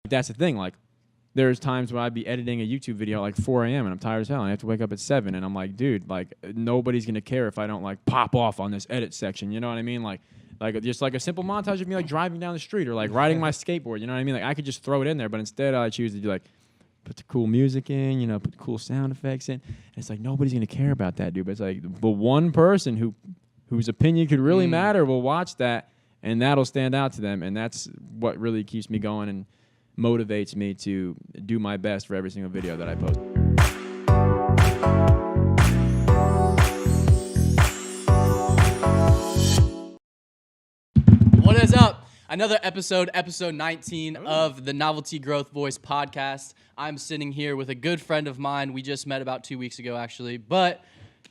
That's the thing. Like, there's times when I'd be editing a YouTube video at like 4 a.m. and I'm tired as hell and I have to wake up at 7 and I'm like, dude, like nobody's gonna care if I don't like pop off on this edit section. You know what I mean? Like just like a simple montage of me like driving down the street or like riding my skateboard. You know what I mean? Like I could just throw it in there, but instead I choose to do like put the cool music in, you know, put the cool sound effects in. And it's like nobody's gonna care about that, dude. But it's like the one person whose opinion could really matter will watch that and that'll stand out to them. And that's what really keeps me going and motivates me to do my best for every single video that I post. What is up? Another episode 19 of the Novelty Growth Voice podcast. I'm sitting here with a good friend of mine. We just met about 2 weeks ago, actually, but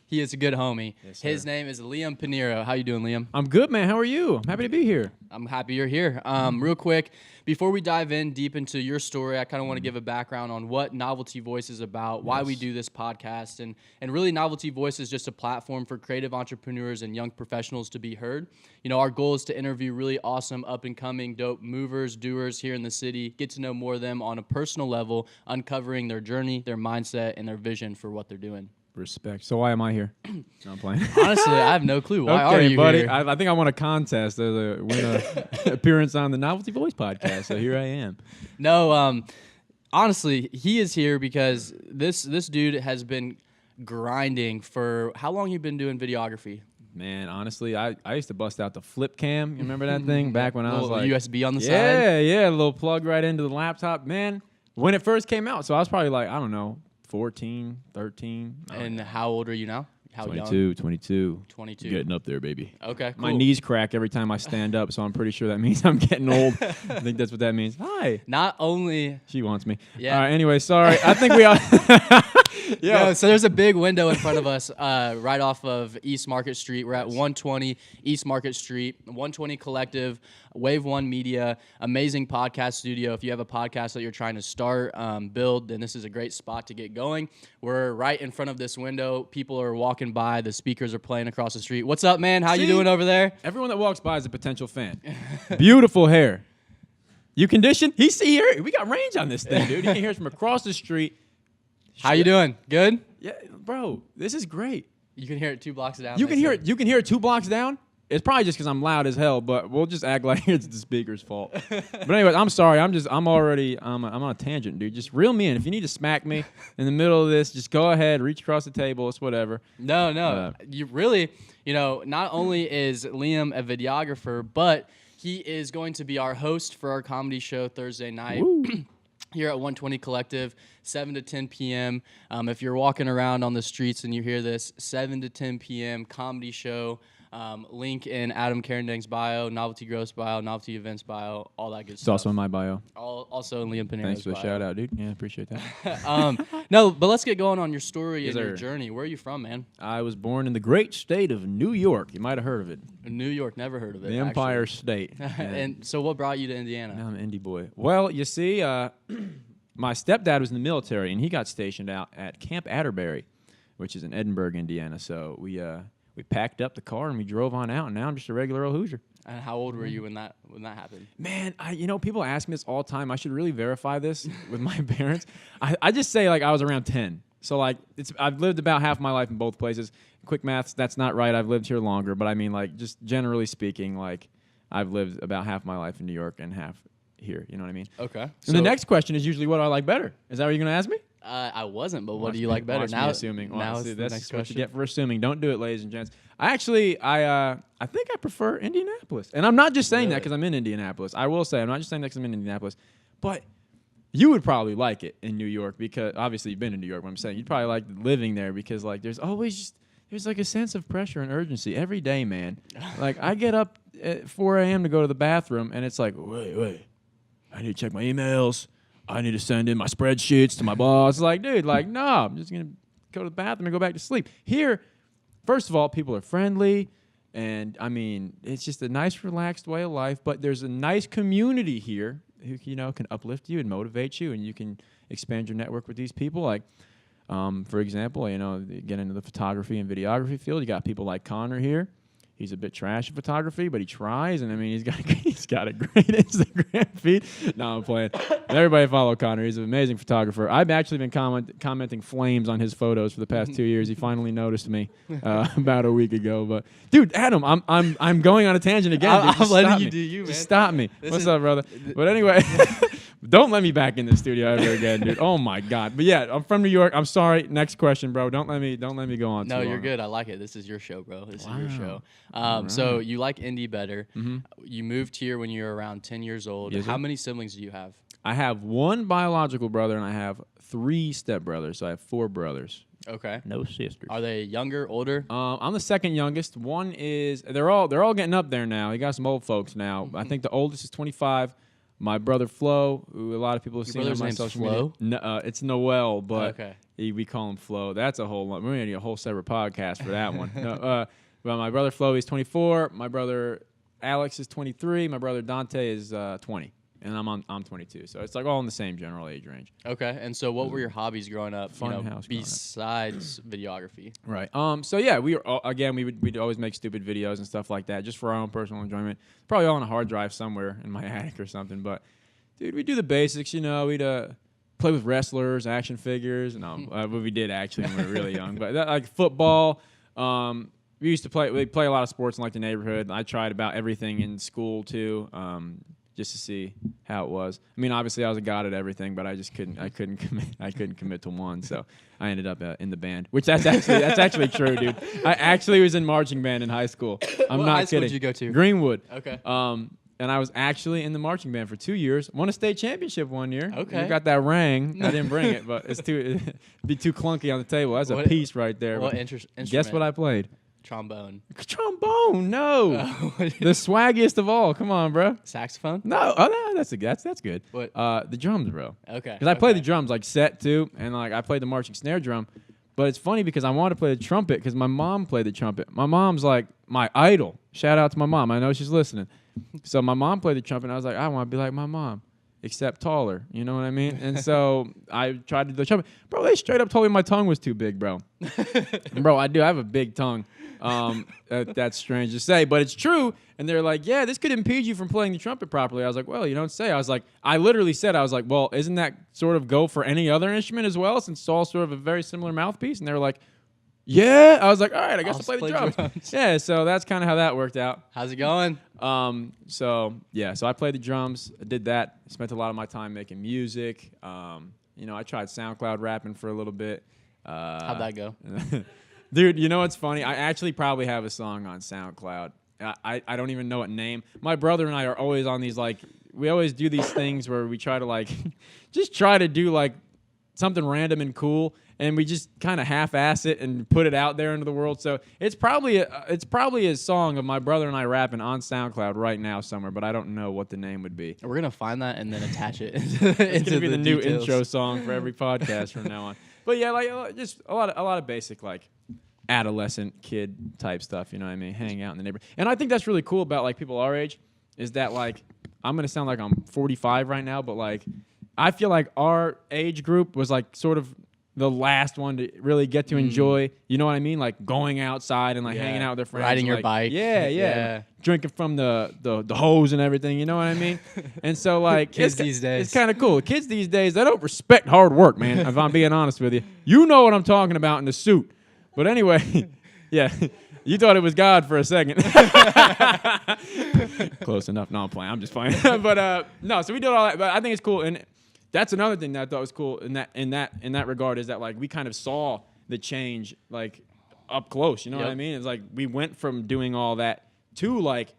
he is a good homie. Yes, his name is Liam Pineiro. How you doing, Liam? I'm good, man. How are you? I'm happy to be here. I'm happy you're here. Real quick, before we dive in deep into your story, I kind of want to give a background on what Novelty Voice is about, why we do this podcast, and really Novelty Voice is just a platform for creative entrepreneurs and young professionals to be heard. You know, our goal is to interview really awesome, up-and-coming, dope movers, doers here in the city, get to know more of them on a personal level, uncovering their journey, their mindset, and their vision for what they're doing. Respect. So why am I here? No, I'm playing. Honestly, I have no clue. Why are you buddy, here? I think I won a contest to win an appearance on the Novelty Voice podcast, so here I am. No, honestly, he is here because this dude has been grinding for how long? You been doing videography? Man, honestly, I used to bust out the flip cam. You remember that thing back when I was like USB on the side? Yeah, a little plug right into the laptop. Man, when it first came out, so I was probably like, I don't know, 14, 13. And how old are you now? How 22, young? 22. 22. Getting up there, baby. Okay, cool. My knees crack every time I stand up, so I'm pretty sure that means I'm getting old. I think that's what that means. Hi. Not only... She wants me. Yeah. All right, anyway, sorry. I think we all... Yeah. No, so there's a big window in front of us right off of East Market Street. We're at 120 East Market Street, 120 Collective, Wave One Media, amazing podcast studio. If you have a podcast that you're trying to start, build, then this is a great spot to get going. We're right in front of this window. People are walking by. The speakers are playing across the street. What's up, man? How you doing over there? Everyone that walks by is a potential fan. Beautiful hair. You conditioned? He's here. We got range on this thing, dude. You can hear us from across the street. How you doing? Good? Yeah, bro, this is great. You can hear it 2 blocks down. You can hear it. You can hear it 2 blocks down. It's probably just because I'm loud as hell, but we'll just act like it's the speaker's fault. But anyway, I'm sorry. I'm on a tangent, dude. Just reel me in. If you need to smack me in the middle of this, just go ahead, reach across the table. It's whatever. No. You really, not only is Liam a videographer, but he is going to be our host for our comedy show Thursday night. Here at 120 Collective, 7 to 10 p.m. If you're walking around on the streets and you hear this, 7 to 10 p.m. comedy show. Link in Adam Carendang's bio, Novelty Growth's bio, Novelty Events bio, all that good stuff. It's also in my bio. Also in Liam Pineiro's Thanks for the bio. shout out, dude. Yeah, appreciate that. No, but let's get going on your story Yes, and your sir. journey. Where are you from, man? I was born in the great state of New York. You might have heard of it. New York, never heard of it. The Empire State. Yeah. And so what brought you to Indiana? Now I'm an indie boy. Well, you see, my stepdad was in the military, and he got stationed out at Camp Atterbury, which is in Edinburgh, Indiana. So we packed up the car and we drove on out, and now I'm just a regular old Hoosier. And how old were you when that happened? Man, people ask me this all the time. I should really verify this with my parents. I just say like I was around 10. So like I've lived about half my life in both places. Quick maths, that's not right. I've lived here longer, but I mean like just generally speaking, like I've lived about half my life in New York and half here. You know what I mean? Okay. And the next question is usually what do I like better? Is that what you're gonna ask me? I wasn't, but what do you like better? Now assuming. Now see, it's the that's next what question. you get for assuming. Don't do it, ladies and gents. I think I prefer Indianapolis, and I'm not just saying that because I'm in Indianapolis. I will say I'm not just saying that because I'm in Indianapolis, but you would probably like it in New York because obviously you've been in New York. What I'm saying, you'd probably like living there because like there's like a sense of pressure and urgency every day, man. Like I get up at 4 a.m. to go to the bathroom, and it's like wait, I need to check my emails. I need to send in my spreadsheets to my boss. Like, dude, like, no, I'm just going to go to the bathroom and go back to sleep. Here, first of all, people are friendly. And, I mean, it's just a nice, relaxed way of life. But there's a nice community here who, can uplift you and motivate you. And you can expand your network with these people. Like, for example, you get into the photography and videography field. You got people like Connor here. He's a bit trash at photography, but he tries, and I mean, he's got a great Instagram feed. No, I'm playing. Everybody follow Connor. He's an amazing photographer. I've actually been commenting flames on his photos for the past 2 years. He finally noticed me about a week ago. But dude, Adam, I'm going on a tangent again. Dude. I'm letting you do you, man. Just stop me. What's up, brother? But anyway. Don't let me back in the studio ever again, dude. Oh my God. But yeah, I'm from New York. I'm sorry. Next question, bro. Don't let me go on. No, too you're long. good. I like it. This is your show, bro. This is your show. Right. So you like Indy better. Mm-hmm. You moved here when you were around 10 years old. Yes, How sir. many siblings do you have? I have one biological brother and I have 3 stepbrothers. So I have 4 brothers. Okay. No sisters. Are they younger, older? I'm the second youngest. One is they're all getting up there now. You got some old folks now. I think the oldest is 25. My brother Flo, who a lot of people have seen on brother's my name's social Flo? media. No, it's Noel, but Okay. we call him Flo. That's a whole lot. We're gonna need a whole separate podcast for that one. No, but my brother Flo, he's 24. My brother Alex is 23. My brother Dante is 20, and I'm 22. So it's like all in the same general age range. Okay. And so what were your hobbies growing up, Fun house growing up. besides videography? Right. So yeah, we'd always make stupid videos and stuff like that just for our own personal enjoyment. Probably all on a hard drive somewhere in my attic or something. But dude, we do the basics. You know, we'd play with wrestlers, action figures. No, what we did actually when we were really young. But like football. We used to play. We play a lot of sports in like the neighborhood. I tried about everything in school too. Just to see how it was. I mean, obviously, I was a god at everything, but I just couldn't. I couldn't commit to one. So I ended up in the band, which that's actually true, dude. I actually was in marching band in high school. I'm What not high school kidding. did you go to? Greenwood. Okay. And I was actually in the marching band for 2 years. Won a state championship one year. Okay. We got that ring. I didn't bring it, but it'd be too clunky on the table. That's a piece right there. What But instrument? guess what I played? Trombone. Trombone. No. The swaggiest of all. Come on, bro. Saxophone? No, that's good. What? The drums, bro. Okay. Because I played the drums like set too, and like I played the marching snare drum. But it's funny because I wanted to play the trumpet because my mom played the trumpet. My mom's like my idol. Shout out to my mom. I know she's listening. So my mom played the trumpet, and I was like, I want to be like my mom, except taller. You know what I mean? And so I tried to do the trumpet. Bro, they straight up told me my tongue was too big, bro. Bro, I do. I have a big tongue. That's strange to say, but it's true. And they're like, yeah, this could impede you from playing the trumpet properly. I was like, well, you don't say. I was like, I literally said, I was like, well, isn't that sort of go for any other instrument as well, since it's all sort of a very similar mouthpiece? And they were like, yeah. I was like, all right, I guess I'll play the drums. Yeah, so that's kind of how that worked out. How's it going? So I played the drums. I did that. Spent a lot of my time making music. You know, I tried SoundCloud rapping for a little bit. How'd that go? Dude, you know what's funny? I actually probably have a song on SoundCloud. I don't even know what name. My brother and I are always on these, like, we always do these things where we try to, like, just try to do, like, something random and cool, and we just kind of half-ass it and put it out there into the world. So it's probably a song of my brother and I rapping on SoundCloud right now somewhere, but I don't know what the name would be. We're gonna find that and then attach it. It's gonna be the new details. intro song for every podcast from now on. But yeah, like just a lot of basic like adolescent kid type stuff. You know what I mean? Hang out in the neighborhood, and I think that's really cool about like people our age is that like I'm gonna sound like I'm 45 right now, but like I feel like our age group was like sort of the last one to really get to enjoy, you know what I mean? Like going outside and like hanging out with their friends. Riding your like, bike. Yeah. Drinking from the hose and everything, you know what I mean? And so like Kids these days. it's kind of cool. Kids these days, they don't respect hard work, man, if I'm being honest with you. You know what I'm talking about in the suit. But anyway, yeah. You thought it was God for a second. Close enough. No, I'm playing. I'm just playing. But no, so we did all that. But I think it's cool. And that's another thing that I thought was cool in that regard is that like we kind of saw the change like up close. You know what I mean? It's like we went from doing all that to like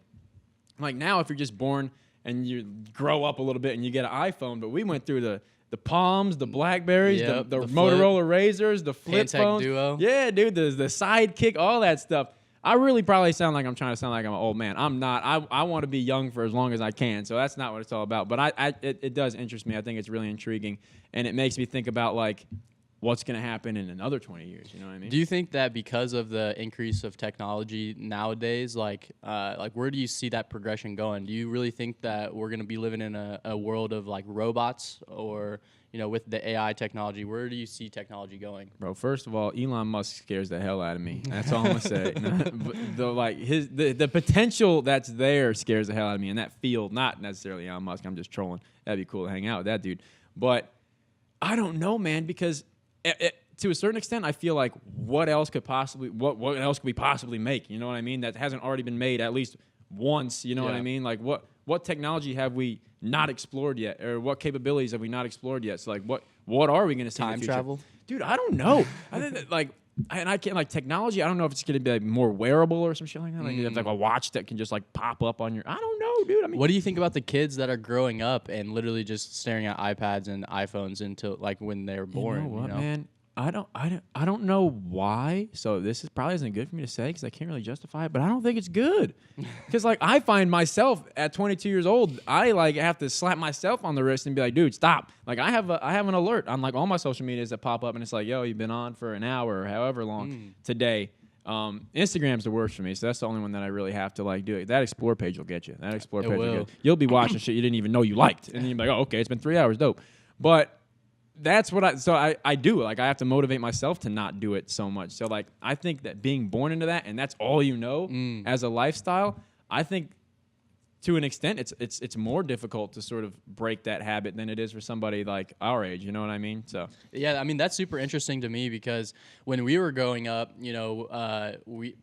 now if you're just born and you grow up a little bit and you get an iPhone, but we went through the Palms, the Blackberries, the Motorola Razors, the flip Pantech phones. Duo. Yeah, dude, the Sidekick, all that stuff. I really probably sound like I'm trying to sound like I'm an old man. I'm not. I want to be young for as long as I can. So that's not what it's all about. But it does interest me. I think it's really intriguing, and it makes me think about like what's going to happen in another 20 years. You know what I mean? Do you think that because of the increase of technology nowadays, like where do you see that progression going? Do you really think that we're going to be living in a world of like robots, or with the AI technology, where do you see technology going? Bro, first of all, Elon Musk scares the hell out of me. That's all I'm gonna say. The potential that's there scares the hell out of me in that field. Not necessarily Elon Musk. I'm just trolling. That'd be cool to hang out with that dude. But I don't know, man, because to a certain extent, I feel like what else could we possibly make? You know what I mean? That hasn't already been made at least once. You know what I mean? Like what technology have we not explored yet, or what capabilities have we not explored yet? So like what are we going to see in the future? Time travel? Dude, I don't know. I think that I can't like technology. I don't know if it's going to be like more wearable or some shit like that. Like you have like a watch that can just like pop up on your. I don't know, dude. I mean, what do you think about the kids that are growing up and literally just staring at iPads and iPhones until like when they're born? You know what, man? I don't know why. So this probably isn't good for me to say because I can't really justify it. But I don't think it's good because like I find myself at 22 years old, I like have to slap myself on the wrist and be like, dude, stop. Like I have an alert on like all my social medias that pop up and it's like, yo, you've been on for an hour or however long today. Instagram's the worst for me, so that's the only one that I really have to like do it. That explore page will get you. That explore page will get you. You'll be watching shit you didn't even know you liked, and then you'll be like, oh, okay, it's been 3 hours, dope. But that's what I do. Like I have to motivate myself to not do it so much. So like I think that being born into that and that's all you know as a lifestyle, I think to an extent it's more difficult to sort of break that habit than it is for somebody like our age. You know what I mean? So yeah, I mean that's super interesting to me because when we were growing up,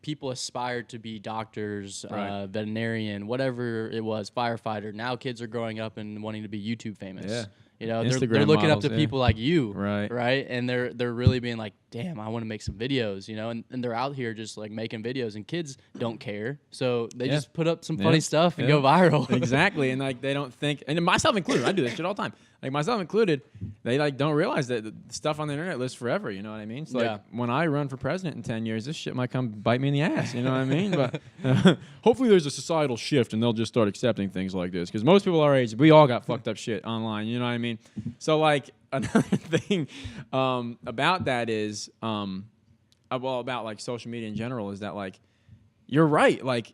people aspired to be doctors, right. Veterinarian, whatever it was, firefighter. Now kids are growing up and wanting to be YouTube famous. Yeah. They're Instagram looking models, up to people like you, right? And they're really being like, damn, I want to make some videos, and they're out here just like making videos, and kids don't care, so they just put up some funny stuff and go viral. Exactly, and like they don't think, and myself included, I do this shit all the time. Like myself included, they like don't realize that the stuff on the internet lives forever. You know what I mean? So like when I run for president in 10 years, this shit might come bite me in the ass. You know what I mean? But hopefully there's a societal shift and they'll just start accepting things like this. Because most people our age, we all got fucked up shit online. You know what I mean? So like another thing about that is, about like social media in general is that like you're right. Like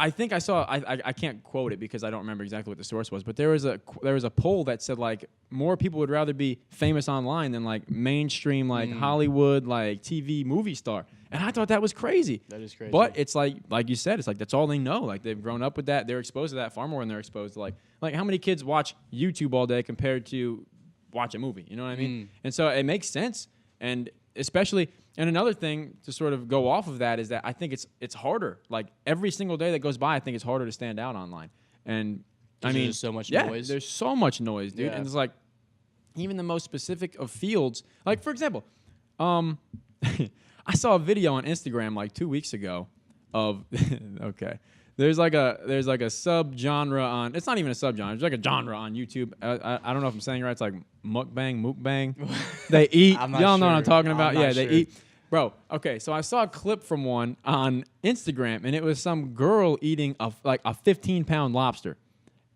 I think I saw I can't quote it because I don't remember exactly what the source was, but there was a poll that said like more people would rather be famous online than like mainstream like Hollywood like TV movie star. And I thought that was crazy. That is crazy. But it's like you said, it's like that's all they know. Like they've grown up with that. They're exposed to that far more than they're exposed to like how many kids watch YouTube all day compared to watch a movie. You know what I mean? And so it makes sense. And especially, and another thing to sort of go off of that is that I think it's harder. Like every single day that goes by, I think it's harder to stand out online. And I mean, there's so much noise. There's so much noise, dude. And it's like even the most specific of fields. Like for example, I saw a video on Instagram like 2 weeks ago of okay. There's like a sub-genre on, it's not even a sub-genre, it's like a genre on YouTube. I don't know if I'm saying it right. It's like mukbang. They eat. Y'all know what I'm talking about? Yeah, they eat. Bro, okay, so I saw a clip from one on Instagram, and it was some girl eating a 15-pound lobster.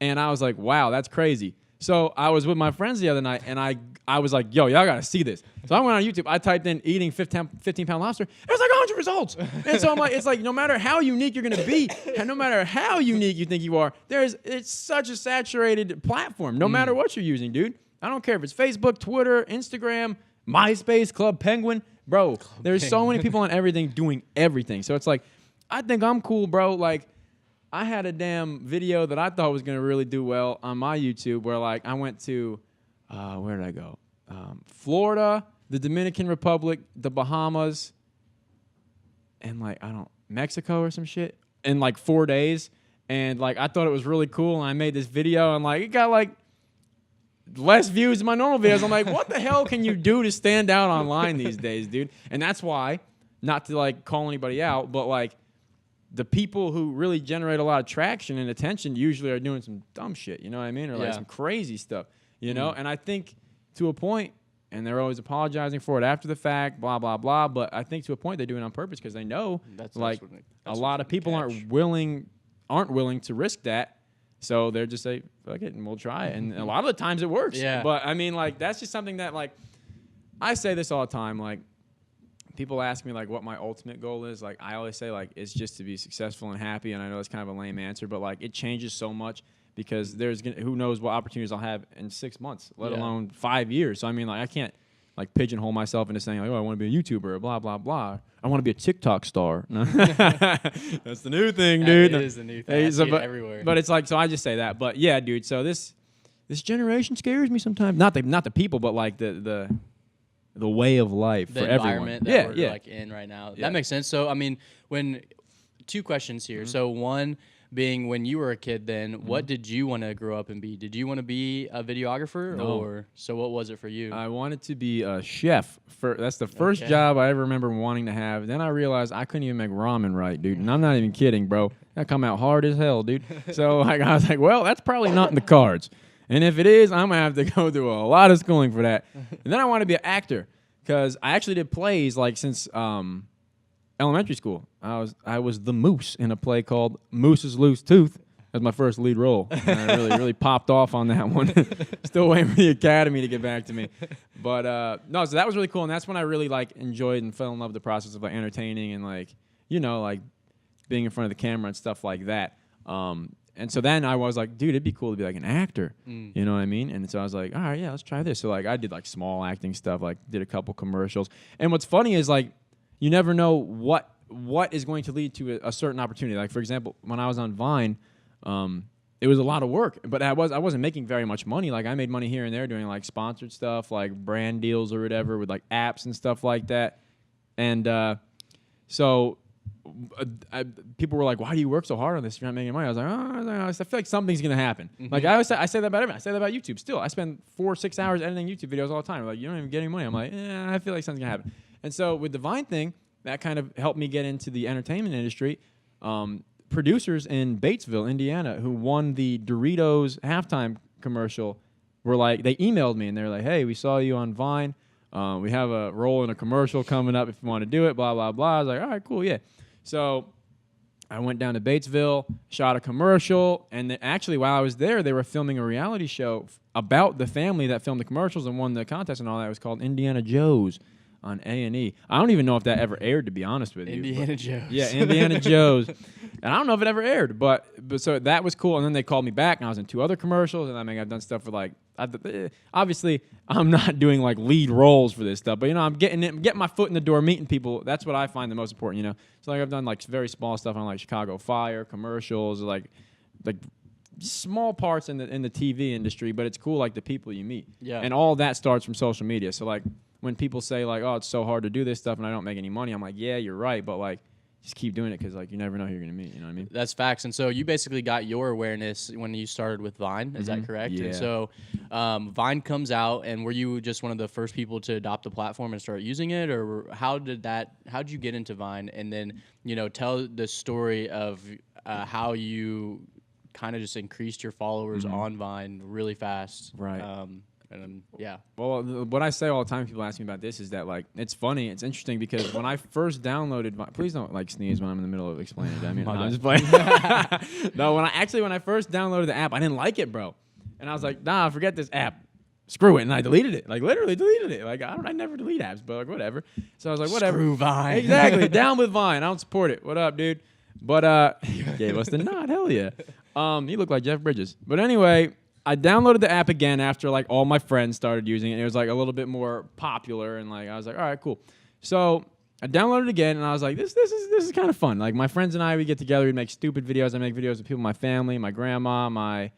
And I was like, wow, that's crazy. So I was with my friends the other night, and I was like, yo, y'all got to see this. So I went on YouTube. I typed in eating 15-pound lobster. It was like 100 results. And so I'm like, it's like no matter how unique you're going to be, and no matter how unique you think you are, it's such a saturated platform, no matter what you're using, dude. I don't care if it's Facebook, Twitter, Instagram, MySpace, Club Penguin. Bro, there's so many people on everything doing everything. So it's like, I think I'm cool, bro. Like, I had a damn video that I thought was going to really do well on my YouTube where, like, I went to, where did I go? Florida, the Dominican Republic, the Bahamas, and, like, Mexico or some shit in, like, 4 days. And, like, I thought it was really cool, and I made this video, and, like, it got, like, less views than my normal videos. I'm like, what the hell can you do to stand out online these days, dude? And that's why, not to, like, call anybody out, but, like, the people who really generate a lot of traction and attention usually are doing some dumb shit, you know what I mean? Or like some crazy stuff, you know? And I think to a point, and they're always apologizing for it after the fact, blah, blah, blah. But I think to a point they do it on purpose because they know that's a lot of people aren't willing to risk that. So they're just like, fuck it, and we'll try it. And a lot of the times it works. Yeah. But I mean, like, that's just something that, like, I say this all the time. Like, people ask me like what my ultimate goal is. Like, I always say like it's just to be successful and happy. And I know it's kind of a lame answer, but like it changes so much because who knows what opportunities I'll have in 6 months, let alone 5 years. So I mean, like I can't like pigeonhole myself into saying like, oh, I want to be a YouTuber or blah blah blah. I want to be a TikTok star. No. That's the new thing, dude. That is the new thing. I see it everywhere. But it's like, so I just say that. But yeah, dude. So this generation scares me sometimes. Not the people, but like the way of life the for environment everyone. that we're like in right now. That makes sense. So I mean, two questions here. So one being, when you were a kid, then what did you want to grow up and be? Did you want to be a videographer, or so what was it for you? I wanted to be a chef. That's the first job I ever remember wanting to have. Then I realized I couldn't even make ramen right, dude. And I'm not even kidding, bro. That come out hard as hell, dude. So like I was like, well, that's probably not in the cards. And if it is, I'm gonna have to go through a lot of schooling for that. And then I want to be an actor because I actually did plays like since elementary school. I was the moose in a play called Moose's Loose Tooth. That was my first lead role. And I really popped off on that one. Still waiting for the Academy to get back to me. But no, so that was really cool, and that's when I really like enjoyed and fell in love with the process of like entertaining and like like being in front of the camera and stuff like that. And so then I was like, dude, it'd be cool to be like an actor. You know what I mean? And so I was like, all right, yeah, let's try this. So like I did like small acting stuff, like did a couple commercials. And what's funny is like you never know what is going to lead to a certain opportunity. Like for example, when I was on Vine, it was a lot of work, but I wasn't making very much money. Like I made money here and there doing like sponsored stuff, like brand deals or whatever with like apps and stuff like that. And so people were like, "Why do you work so hard on this? You're not making money." I was like, "Oh, I feel like something's gonna happen." Like I say that about everything. I say that about YouTube. Still, I spend 4-6 hours editing YouTube videos all the time. Like you don't even get any money. I'm like, I feel like something's gonna happen. And so with the Vine thing, that kind of helped me get into the entertainment industry. Producers in Batesville, Indiana, who won the Doritos halftime commercial, were like, they emailed me and they're like, "Hey, we saw you on Vine. We have a role in a commercial coming up if you want to do it." Blah blah blah. I was like, "All right, cool, yeah." So I went down to Batesville, shot a commercial, and actually while I was there, they were filming a reality show about the family that filmed the commercials and won the contest and all that. It was called Indiana Joe's on A&E. I don't even know if that ever aired, to be honest with you. Indiana Joe's. Yeah, Indiana Joe's. And I don't know if it ever aired, but so that was cool. And then they called me back, and I was in 2 other commercials. And I mean, I've done stuff for like, obviously, I'm not doing like lead roles for this stuff, but I'm getting my foot in the door, meeting people. That's what I find the most important, So like I've done like very small stuff on like Chicago Fire commercials, like small parts in the TV industry, but it's cool like the people you meet. Yeah. And all that starts from social media. So like when people say like, "Oh, it's so hard to do this stuff and I don't make any money," I'm like, "Yeah, you're right, but like just keep doing it because like you never know who you're gonna meet." You know what I mean? That's facts. And so you basically got your awareness when you started with Vine. Is that correct? Yeah. And so Vine comes out, and were you just one of the first people to adopt the platform and start using it, or how did you get into Vine? And then tell the story of how you kind of just increased your followers on Vine really fast. Right. Yeah. Well, what I say all the time, people ask me about this, is that like it's funny, it's interesting because when I first downloaded Vine, please don't like sneeze when I'm in the middle of explaining it. I mean, I'm just playing. No, when I first downloaded the app, I didn't like it, bro, and I was like, nah, forget this app, screw it, and I deleted it, like literally deleted it. Like I never delete apps, but like whatever. So I was like, whatever. Screw Vine. Exactly. Down with Vine. I don't support it. What up, dude? But gave us the nod. Hell yeah. You look like Jeff Bridges. But anyway, I downloaded the app again after like all my friends started using it. And it was like a little bit more popular, and like I was like, all right, cool. So I downloaded it again, and I was like, this is kind of fun. Like my friends and I, we get together, we make stupid videos. I make videos with people, my family, my grandma, my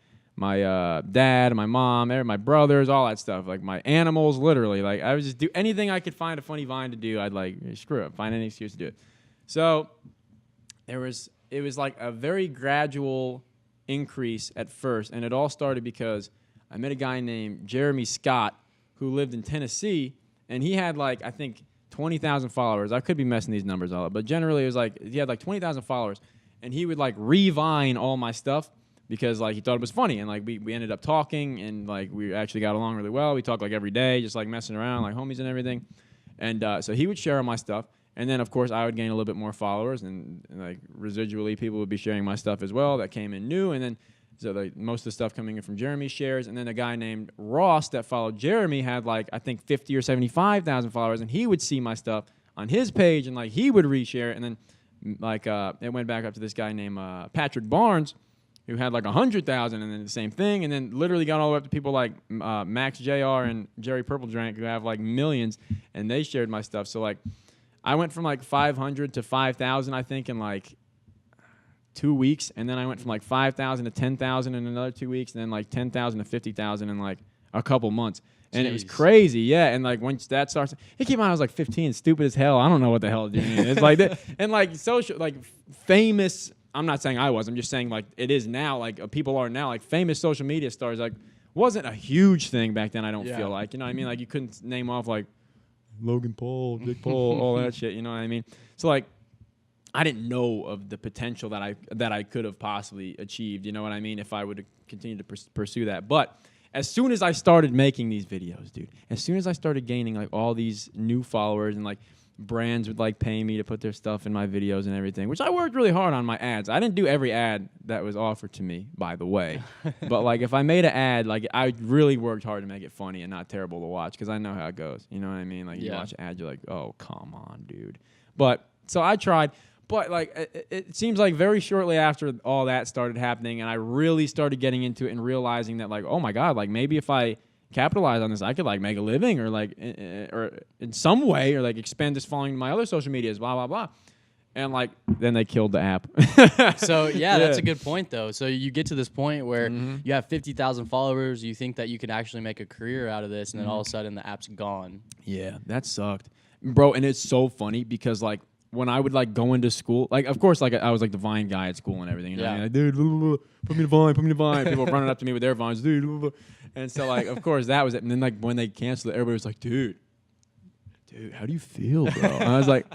dad, my mom, my brothers, all that stuff. Like my animals, literally. Like I would just do anything I could find a funny Vine to do. I'd like screw it, find any excuse to do it. So it was like a very gradual increase at first, and it all started because I met a guy named Jeremy Scott who lived in Tennessee, and he had like I think 20,000 followers. I could be messing these numbers all up, but generally it was like he had like 20,000 followers, and he would like re-Vine all my stuff because like he thought it was funny, and like we ended up talking, and like we actually got along really well. We talked like every day, just like messing around like homies and everything, and so he would share all my stuff. And then, of course, I would gain a little bit more followers, and like residually, people would be sharing my stuff as well that came in new. And then So like most of the stuff coming in from Jeremy's shares, and then a guy named Ross that followed Jeremy had like I think 50 or 75,000 followers, and he would see my stuff on his page, and like he would reshare it, and then like it went back up to this guy named Patrick Barnes, who had like 100,000, and then the same thing, and then literally got all the way up to people like Max Jr. and Jerry Purple Drank, who have like millions, and they shared my stuff. So like I went from like 500 to 5,000, I think, in like 2 weeks, and then I went from like 5,000 to 10,000 in another 2 weeks, and then like 10,000 to 50,000 in like a couple months. And Jeez. It was crazy, yeah. And like once that starts, it came out. I was like 15, stupid as hell. I don't know what the hell it is. It's like that, and like social, like famous. I'm not saying I was. I'm just saying like it is now. Like people are now like famous social media stars. Like wasn't a huge thing back then. I don't feel like, you know what I mean. Like you couldn't name off like Logan Paul, Jake Paul, all that shit. You know what I mean. So like. I didn't know of the potential that I could have possibly achieved, you know what I mean, if I would continue to pursue that. But as soon as I started making these videos, dude, as soon as I started gaining like all these new followers and like brands would like pay me to put their stuff in my videos and everything, which I worked really hard on my ads. I didn't do every ad that was offered to me, by the way. But like if I made an ad, like I really worked hard to make it funny and not terrible to watch because I know how it goes. You know what I mean? Like you watch an ad, you're like, oh, come on, dude. But so I tried. But, like, it seems like very shortly after all that started happening and I really started getting into it and realizing that, like, oh, my God, like, maybe if I capitalize on this, I could, like, make a living or, like, or in some way or, like, expand this following to my other social medias, blah, blah, blah. And, like, then they killed the app. So, yeah, that's a good point, though. So you get to this point where you have 50,000 followers. You think that you could actually make a career out of this, and then all of a sudden the app's gone. Yeah, that sucked. Bro, and it's so funny because, like, when I would like go into school, like of course, like I was like the Vine guy at school and everything. You know what I mean? Like, dude, blah, blah, blah, put me to Vine. People running up to me with their Vines, dude. Blah, blah. And so like, of course, that was it. And then like when they canceled it, everybody was like, dude, how do you feel, bro? And I was like,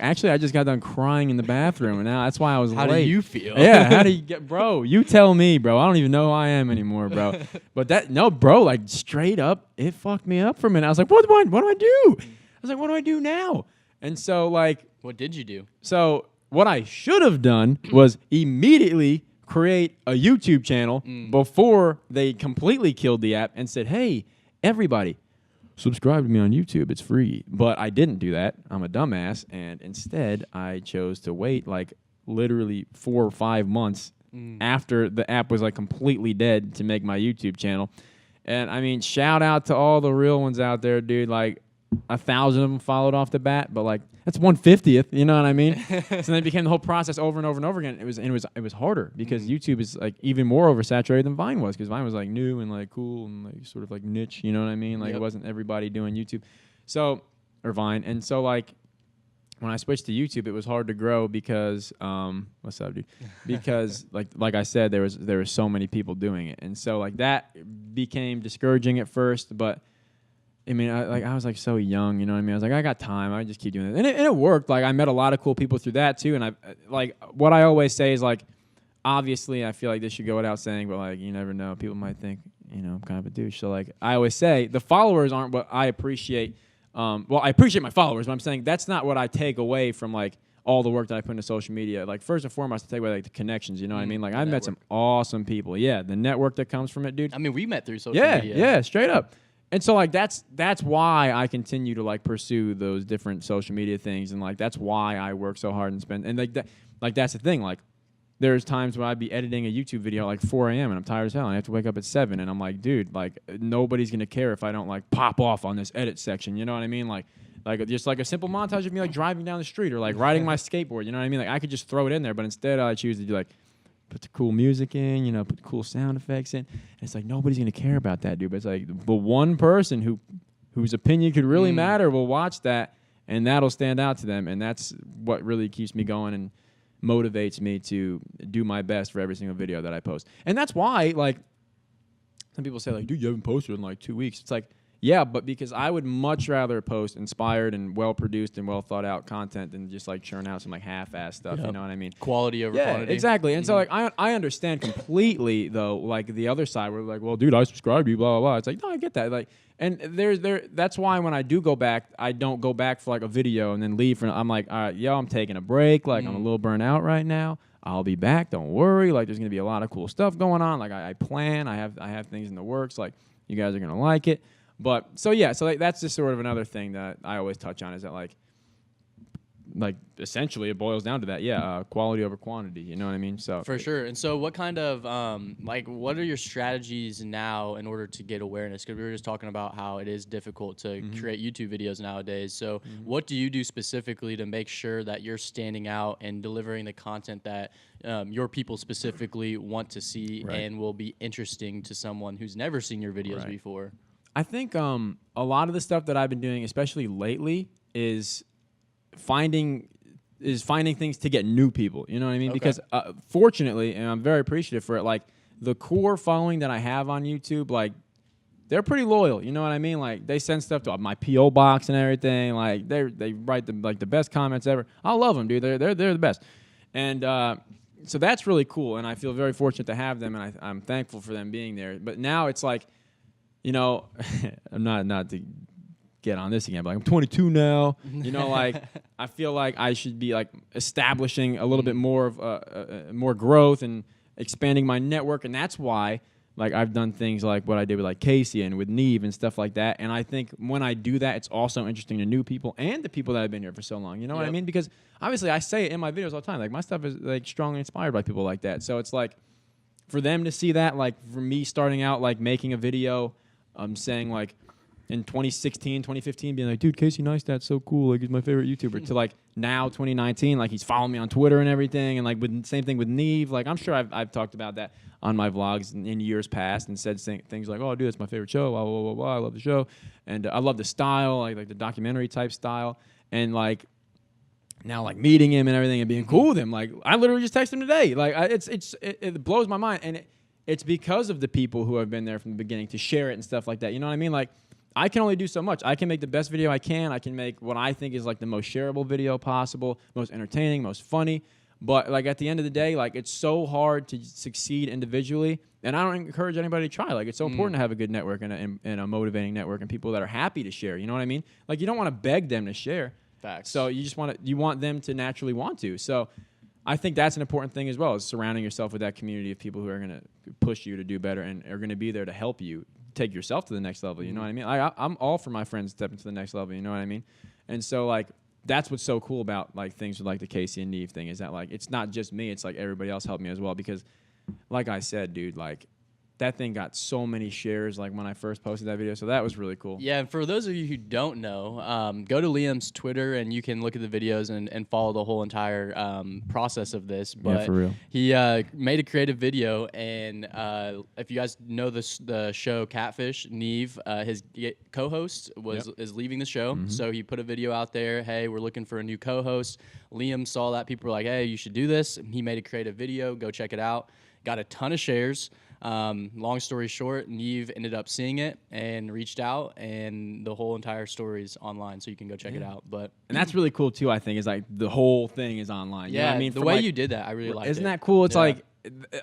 actually, I just got done crying in the bathroom, and now that's why I was late. How do you feel? Yeah, how do you get, bro? You tell me, bro. I don't even know who I am anymore, bro. But no, bro, like straight up, it fucked me up for a minute. I was like, what do I do? I was like, what do I do now? And so like. What did you do? So what I should have done was immediately create a YouTube channel before they completely killed the app and said, hey, everybody, subscribe to me on YouTube. It's free. But I didn't do that. I'm a dumbass. And instead, I chose to wait like literally 4 or 5 months after the app was like completely dead to make my YouTube channel. And I mean, shout out to all the real ones out there, dude. Like 1,000 of them followed off the bat, but like that's 1/50th. You know what I mean? So then it became the whole process over and over and over again. It was harder because YouTube is like even more oversaturated than Vine was because Vine was like new and like cool and like sort of like niche. You know what I mean? Like it wasn't everybody doing YouTube, or Vine. And so like when I switched to YouTube, it was hard to grow because what's up, dude? Because like I said, there was so many people doing it, and so like that became discouraging at first, but. I mean, I was like so young, you know what I mean? I was like, I got time. I just keep doing it, and it worked. Like I met a lot of cool people through that too. And I like what I always say is like, obviously, I feel like this should go without saying, but like you never know. People might think I'm kind of a douche. So like I always say, the followers aren't what I appreciate. Well, I appreciate my followers, but I'm saying that's not what I take away from like all the work that I put into social media. Like first and foremost, I take away like the connections. You know what I mean? Like I've met some awesome people. Yeah, the network that comes from it, dude. I mean, we met through social media. Yeah, straight up. And so like that's why I continue to like pursue those different social media things, and like that's why I work so hard and spend and like that's the thing. Like there's times when I'd be editing a YouTube video at like 4 a.m. and I'm tired as hell and I have to wake up at 7 and I'm like, dude, like nobody's gonna care if I don't like pop off on this edit section. You know what I mean? Like just like a simple montage of me like driving down the street or like riding my skateboard. You know what I mean? Like I could just throw it in there, but instead I choose to do like. Put the cool music in, put the cool sound effects in. And it's like nobody's gonna care about that, dude. But it's like the one person whose opinion could really matter will watch that, and that'll stand out to them. And that's what really keeps me going and motivates me to do my best for every single video that I post. And that's why, like, some people say, like, dude, you haven't posted in like 2 weeks. It's like, yeah, but because I would much rather post inspired and well-produced and well-thought-out content than just, like, churn out some, like, half-ass stuff, you know what I mean? Quality over quantity. Exactly. And so, like, I understand completely, though, like, the other side where, like, well, dude, I subscribe to you, blah, blah, blah. It's like, no, I get that. Like, and that's why when I do go back, I don't go back for, like, a video and then leave. I'm like, all right, I'm taking a break. Like, I'm a little burnt out right now. I'll be back. Don't worry. Like, there's gonna be a lot of cool stuff going on. Like, I plan. I have things in the works. Like, you guys are gonna like it. But so yeah, so like, that's just sort of another thing that I always touch on is that like essentially it boils down to that. Yeah, quality over quantity. You know what I mean? So For sure. And so what kind of what are your strategies now in order to get awareness? Because we were just talking about how it is difficult to create YouTube videos nowadays. So what do you do specifically to make sure that you're standing out and delivering the content that your people specifically want to see and will be interesting to someone who's never seen your videos before? I think a lot of the stuff that I've been doing, especially lately, is finding things to get new people. You know what I mean? Okay. Because fortunately, and I'm very appreciative for it, like the core following that I have on YouTube, like they're pretty loyal. You know what I mean? Like they send stuff to my PO box and everything. Like they write the best comments ever. I love them, dude. They're the best. And so that's really cool. And I feel very fortunate to have them, and I'm thankful for them being there. But now it's like, you know, I'm not to get on this again, but like I'm 22 now. You know, like I feel like I should be like establishing a little bit more of more growth and expanding my network, and that's why like I've done things like what I did with like Casey and with Neve and stuff like that. And I think when I do that, it's also interesting to new people and the people that have been here for so long. You know what I mean? Because obviously I say it in my videos all the time. Like my stuff is like strongly inspired by people like that. So it's like for them to see that, like for me starting out like making a video, saying like in 2016, 2015, being like, dude, Casey Neistat's so cool. Like, he's my favorite YouTuber. To like now, 2019, like he's following me on Twitter and everything. And like with same thing with Neve. Like I'm sure I've talked about that on my vlogs in years past and said things like, oh, dude, it's my favorite show. Blah, blah, blah, blah. I love the show. And I love the style, like the documentary type style. And like now like meeting him and everything and being cool with him. Like I literally just texted him today. Like it blows my mind. And it's because of the people who have been there from the beginning to share it and stuff like that. You know what I mean? Like I can only do so much. I can make the best video I can. I can make what I think is like the most shareable video possible, most entertaining, most funny. But like at the end of the day, like it's so hard to succeed individually. And I don't encourage anybody to try. Like it's so important to have a good network and a motivating network and people that are happy to share. You know what I mean? Like you don't want to beg them to share. Facts. So you just want them to naturally want to. So I think that's an important thing as well, is surrounding yourself with that community of people who are going to push you to do better and are going to be there to help you take yourself to the next level. You know what I mean? I'm all for my friends stepping to the next level. You know what I mean? And so like that's what's so cool about like things with like the Casey and Neve thing is that like it's not just me. It's like everybody else helped me as well because, like I said, dude, like that thing got so many shares like when I first posted that video. So that was really cool. Yeah, and for those of you who don't know, go to Liam's Twitter and you can look at the videos and follow the whole entire process of this. But yeah, for real. He made a creative video, and if you guys know the show Catfish, Neve, his co-host, is leaving the show. So he put a video out there, hey, we're looking for a new co-host. Liam saw that. People were like, hey, you should do this. He made a creative video. Go check it out. Got a ton of shares. Long story short, Neve ended up seeing it and reached out, and the whole entire story is online, so you can go check it out. And that's really cool too. I think is like the whole thing is online. You know what I mean, the way you did that, I really liked it. Isn't that cool? It's like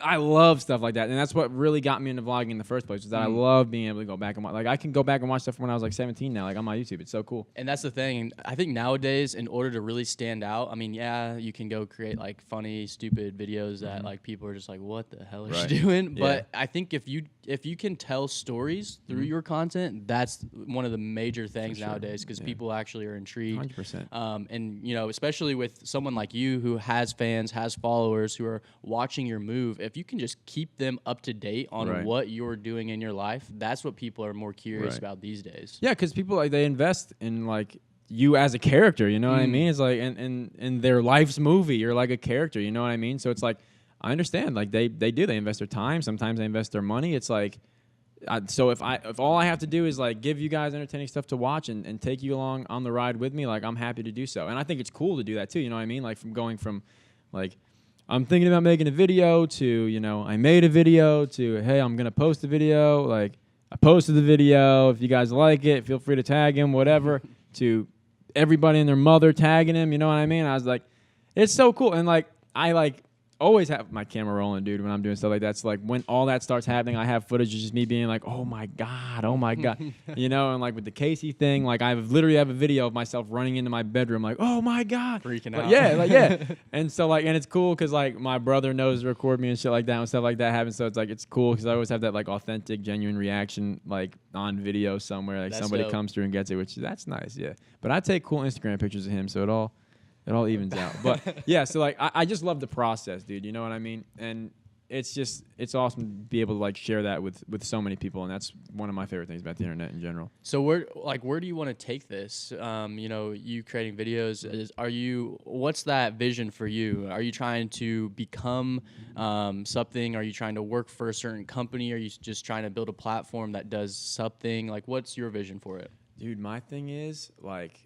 I love stuff like that, and that's what really got me into vlogging in the first place. Is that I love being able to go back and watch. Like I can go back and watch stuff from when I was like 17 now, like on my YouTube. It's so cool. And that's the thing. I think nowadays, in order to really stand out, I mean, yeah, you can go create like funny, stupid videos that like people are just like, "What the hell is she doing?" But I think if you can tell stories through your content, that's one of the major things nowadays because people actually are intrigued. 100%. And you know, especially with someone like you who has fans, has followers who are watching your move, if you can just keep them up to date on what you're doing in your life, that's what people are more curious about these days. Yeah, because people like they invest in like you as a character. You know what I mean? It's like in their life's movie, you're like a character. You know what I mean? So it's like I understand. Like they invest their time. Sometimes they invest their money. It's like so if all I have to do is like give you guys entertaining stuff to watch and take you along on the ride with me, like I'm happy to do so. And I think it's cool to do that too. You know what I mean? Like from going from like I'm thinking about making a video to, you know, I made a video to, hey, I'm going to post a video. Like, I posted the video. If you guys like it, feel free to tag him, whatever. To everybody and their mother tagging him, you know what I mean? I was like, it's so cool. And, like, always have my camera rolling, dude, when I'm doing stuff like that. So like when all that starts happening, I have footage of just me being like, oh my God. You know, and like with the Casey thing, like I literally have a video of myself running into my bedroom like, oh my God. Freaking Like, out. yeah. And so like, and it's cool because like my brother knows to record me and shit like that and stuff like that happens. So it's like, it's cool because I always have that like authentic, genuine reaction like on video somewhere. Like That's somebody dope. comes through and gets it, which that's nice. Yeah. But I take cool Instagram pictures of him. So it all evens out. But yeah, so like I just love the process, dude. You know what I mean? And it's awesome to be able to like share that with so many people, and that's one of my favorite things about the internet in general. So where do you want to take this? You know, you creating videos. What's that vision for you? Are you trying to become something? Are you trying to work for a certain company? Are you just trying to build a platform that does something? Like, what's your vision for it? Dude, my thing is like